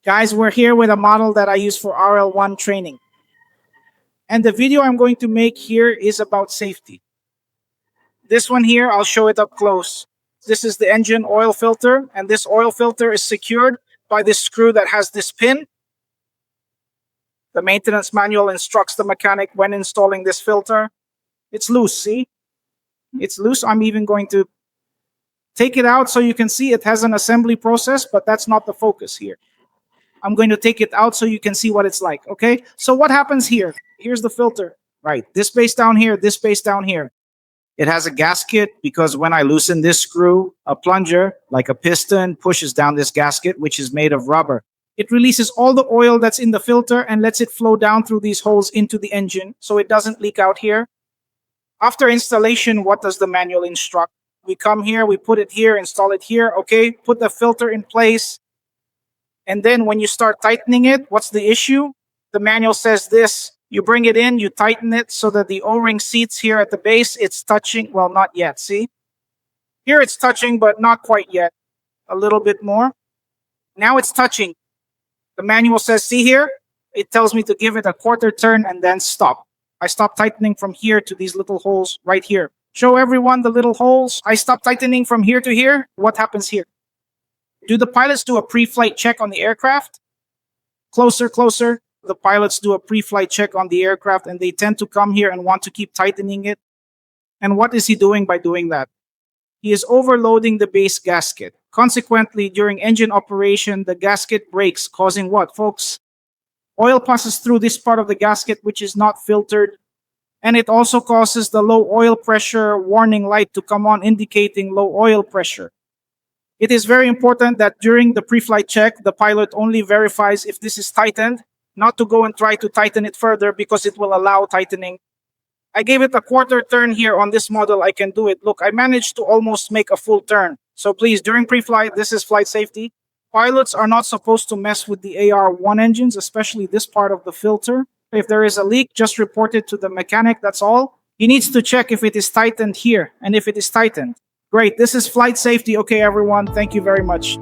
Guys, we're here with a model that I use for RL1 training. And the video I'm going to make here is about safety. This one here, I'll show it up close. This is the engine oil filter, and this oil filter is secured by this screw that has this pin. The maintenance manual instructs the mechanic when installing this filter. It's loose, see? It's loose. I'm even going to take it out so you can see it has an assembly process, but that's not the focus here. I'm going to take it out so you can see what it's like, okay? So what happens here? Here's the filter, right? This space down here, this space down here. It has a gasket because when I loosen this screw, a plunger, like a piston, pushes down this gasket, which is made of rubber. It releases all the oil that's in the filter and lets it flow down through these holes into the engine so it doesn't leak out here. After installation, what does the manual instruct? We come here, we put it here, install it here, okay? Put the filter in place. And then when you start tightening it, what's the issue? The manual says this. You bring it in, you tighten it so that the O-ring seats here at the base, it's touching. Well, not yet, see? Here it's touching, but not quite yet. A little bit more. Now it's touching. The manual says, see here? It tells me to give it a quarter turn and then stop. I stop tightening from here to these little holes right here. Show everyone the little holes. I stop tightening from here to here. What happens here? Do the pilots do a pre-flight check on the aircraft? Closer, closer. The pilots do a pre-flight check on the aircraft and they tend to come here and want to keep tightening it. And what is he doing by doing that? He is overloading the base gasket. Consequently, during engine operation, the gasket breaks, causing what, folks? Oil passes through this part of the gasket which is not filtered. And it also causes the low oil pressure warning light to come on, indicating low oil pressure. It is very important that during the pre-flight check, the pilot only verifies if this is tightened, not to go and try to tighten it further because it will allow tightening. I gave it a quarter turn here on this model. I can do it. Look, I managed to almost make a full turn. So please, during pre-flight, this is flight safety. Pilots are not supposed to mess with the AR1 engines, especially this part of the filter. If there is a leak, just report it to the mechanic, that's all. He needs to check if it is tightened here, and if it is tightened. Great, this is flight safety. Okay, everyone, thank you very much.